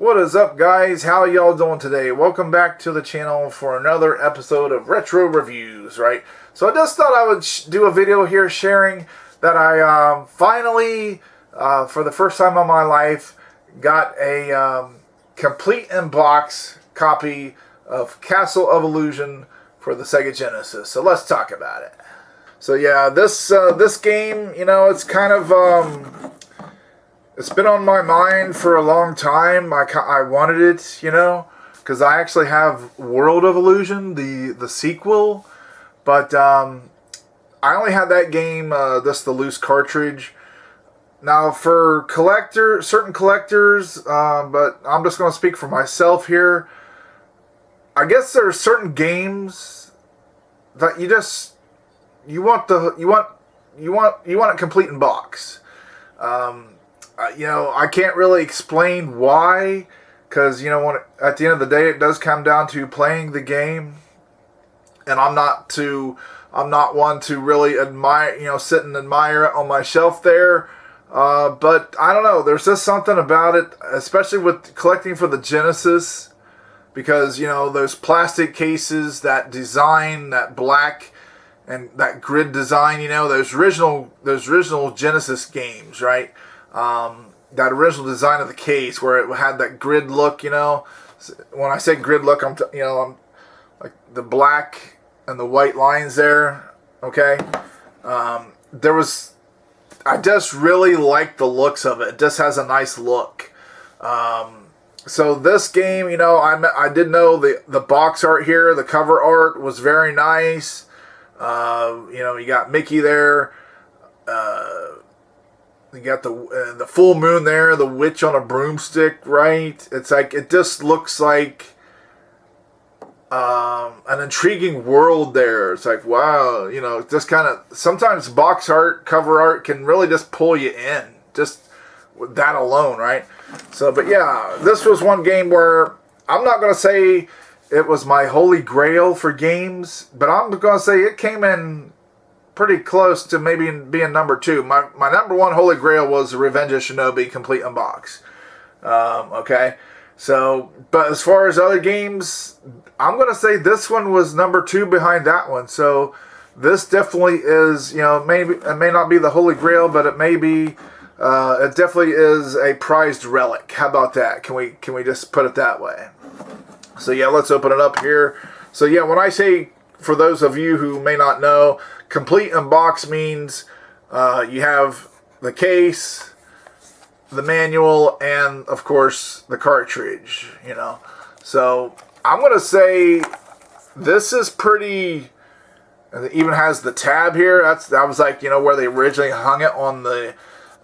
What is up, guys? How y'all doing today? Welcome back to the channel for another episode of Retro Reviews, right? So I just thought I would do a video here sharing that I finally, for the first time in my life, got a complete in-box copy of Castle of Illusion for the Sega Genesis. So let's talk about it. So yeah, this game, you know, it's kind of it's been on my mind for a long time. I wanted it, you know, because I actually have World of Illusion, the sequel, but I only had that game, just the loose cartridge. Now for certain collectors, but I'm just going to speak for myself here. I guess there are certain games that you want it complete in box. You know, I can't really explain why, because, you know, at the end of the day, it does come down to playing the game, and I'm not one to really admire, you know, sit and admire it on my shelf there, but I don't know, there's just something about it, especially with collecting for the Genesis, because, you know, those plastic cases, that design, that black and that grid design, you know, those original Genesis games, right? That original design of the case where it had that grid look, you know. When I say grid look, I'm like the black and the white lines there. Okay, I just really like the looks of it. It just has a nice look. So this game, you know, I did know the box art here, the cover art was very nice. You know, you got Mickey there. You got the full moon there, the witch on a broomstick, right? It's like, it just looks like an intriguing world there. It's like, wow, you know, just kind of, sometimes box art, cover art can really just pull you in, just with that alone, right? So, but yeah, this was one game where I'm not going to say it was my holy grail for games, but I'm going to say it came in pretty close to maybe being number two. My number one holy grail was the Revenge of Shinobi complete in box. Okay, so, but as far as other games, I'm going to say this one was number two behind that one. So this definitely is, you know, maybe it may not be the holy grail, but it may be, it definitely is a prized relic. How about that? Can we just put it that way? So yeah, let's open it up here. So yeah, when I say, for those of you who may not know, complete in box means you have the case, the manual, and of course the cartridge, you know. So I'm going to say this is pretty, it even has the tab here. That was like, you know, where they originally hung it on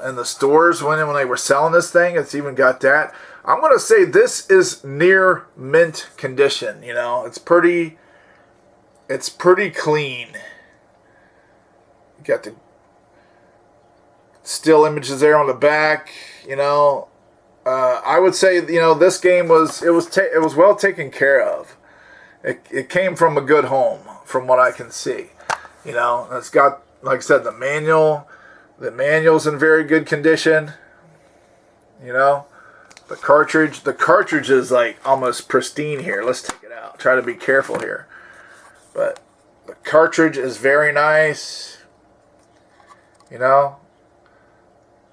in the stores when they were selling this thing. It's even got that. I'm going to say this is near mint condition, you know. It's pretty clean. You got the still images there on the back, you know. I would say, you know, this game was well taken care of. It came from a good home, from what I can see. You know, it's got, like I said, the manual. The manual's in very good condition. You know, the cartridge is like almost pristine here. Let's take it out. Try to be careful here. But the cartridge is very nice. You know,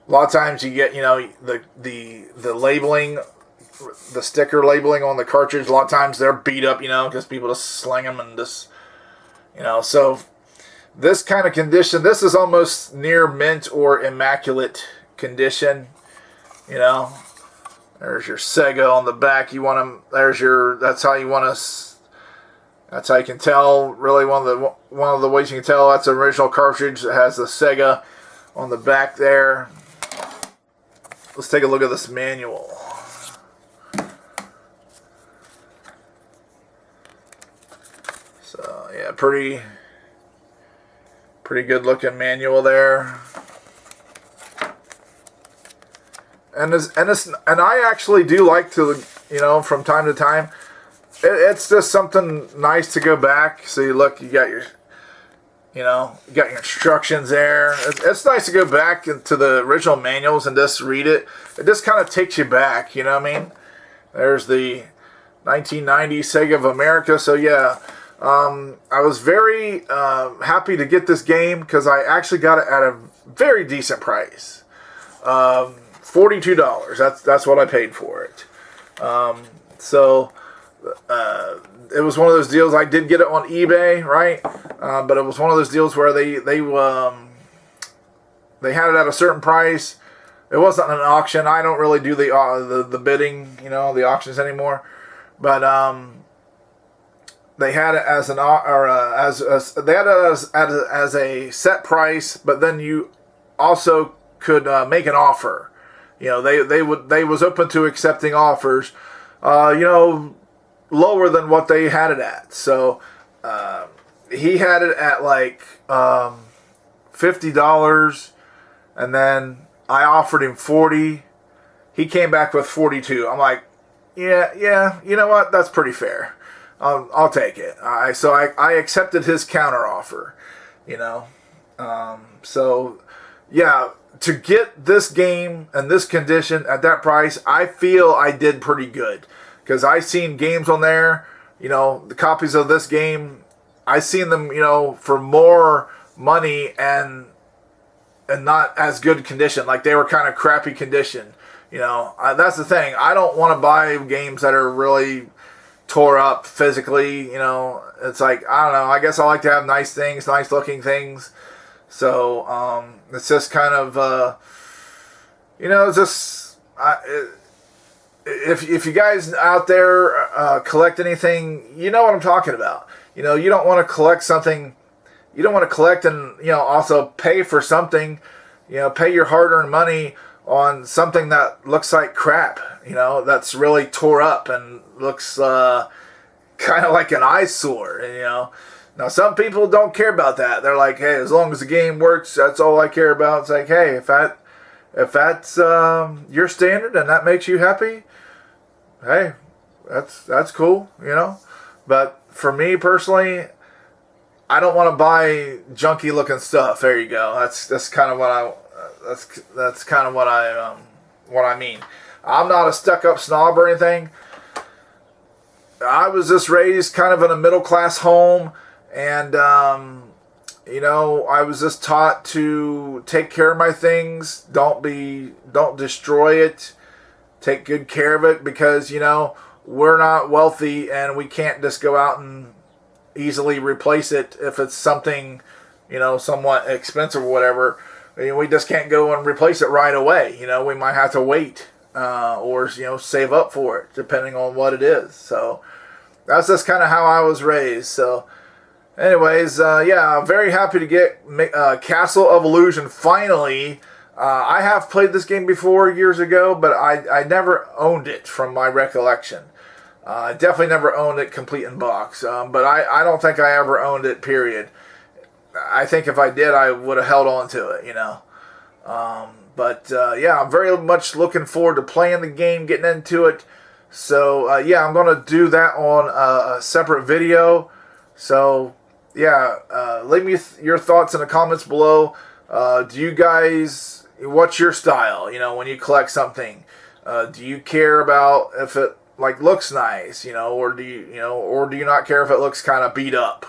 a lot of times you get, you know, the labeling, the sticker labeling on the cartridge. A lot of times they're beat up, you know, because people just sling them and just, you know. So this kind of condition, this is almost near mint or immaculate condition. You know, there's your Sega on the back. You want them. That's how you want to. That's how you can tell, really, one of the ways you can tell that's the original cartridge that has the Sega on the back there. Let's take a look at this manual. So yeah, pretty good looking manual there. And I actually do like to, you know, from time to time, it's just something nice to go back. So you look, you got your, you know, you got your instructions there. It's nice to go back into the original manuals and just read it. It just kind of takes you back, you know what I mean? There's the 1990 Sega of America. So yeah, I was very happy to get this game because I actually got it at a very decent price. $42. That's what I paid for it. So it was one of those deals. I did get it on eBay, right? But it was one of those deals where they had it at a certain price. It wasn't an auction. I don't really do the bidding, the auctions anymore. But they had it as as a set price. But then you also could make an offer. They was open to accepting offers. Lower than what they had it at. So he had it at like $50, and then I offered him $40. He came back with $42. I'm like, yeah, you know what? That's pretty fair. I'll take it. So I accepted his counter offer. So yeah, to get this game and this condition at that price, I feel I did pretty good. Because I've seen games on there, the copies of this game, I've seen them, for more money and not as good condition. Like they were kind of crappy condition. That's the thing. I don't want to buy games that are really tore up physically. It's like, I don't know. I guess I like to have nice things, nice looking things. So it's just kind of, it's just... If you guys out there collect anything, you know what I'm talking about. You don't want to collect something. You don't want to collect and also pay for something. Pay your hard-earned money on something that looks like crap. That's really tore up and looks kind of like an eyesore. Now some people don't care about that. They're like, hey, as long as the game works, that's all I care about. It's like, hey, if that's your standard and that makes you happy, hey, that's cool, But for me personally, I don't want to buy junky looking stuff. There you go. That's kind of what I mean. I'm not a stuck up snob or anything. I was just raised kind of in a middle class home, and I was just taught to take care of my things. Don't destroy it. Take good care of it because, we're not wealthy and we can't just go out and easily replace it if it's something, somewhat expensive or whatever. We just can't go and replace it right away. We might have to wait or, save up for it depending on what it is. So that's just kind of how I was raised. So anyways, yeah, I'm very happy to get Castle of Illusion finally. I have played this game before years ago, but I never owned it from my recollection. I definitely never owned it complete in box, but I don't think I ever owned it, period. I think if I did, I would have held on to it, But yeah, I'm very much looking forward to playing the game, getting into it. So yeah, I'm going to do that on a separate video. So yeah, leave me your thoughts in the comments below. Do you guys... What's your style, when you collect something? Do you care about if it looks nice, or do you not care if it looks kind of beat up,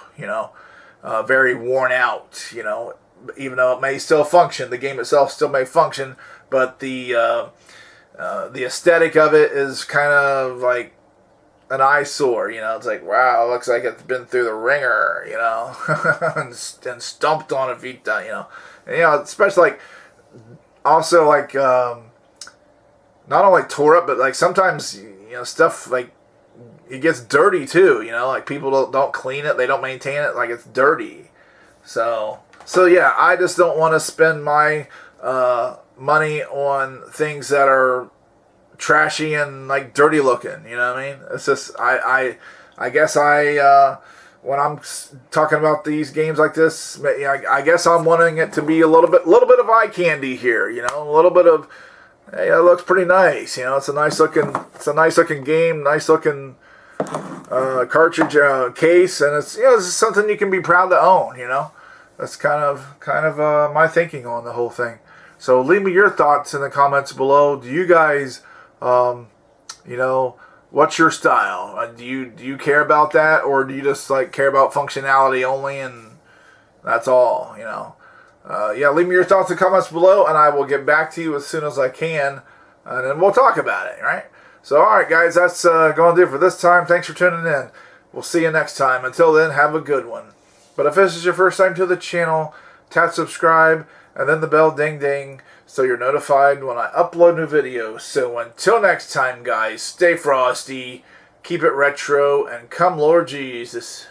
very worn out, even though it may still function, the game itself still may function, but the aesthetic of it is kind of like an eyesore, it's like, wow, it looks like it's been through the ringer, and stomped on a Vita, and, especially also not only tore up, but sometimes stuff it gets dirty too. People don't clean it, they don't maintain it, it's dirty. So yeah, I just don't want to spend my money on things that are trashy and dirty looking. You know what I mean? It's just I guess when I'm talking about these games like this, I guess I'm wanting it to be a little bit of eye candy here, a little bit of, hey, that looks pretty nice, it's a nice looking game, nice looking cartridge case, and it's it's something you can be proud to own, That's kind of my thinking on the whole thing. So leave me your thoughts in the comments below. Do you guys, What's your style? Do you care about that, or do you just like care about functionality only and that's all? You know. Yeah, leave me your thoughts and comments below, and I will get back to you as soon as I can, and then we'll talk about it, right? So, alright guys, that's going to do it for this time. Thanks for tuning in. We'll see you next time. Until then, have a good one. But if this is your first time to the channel, tap subscribe, and then the bell ding ding, so you're notified when I upload new videos. So until next time, guys, stay frosty, keep it retro, and come Lord Jesus.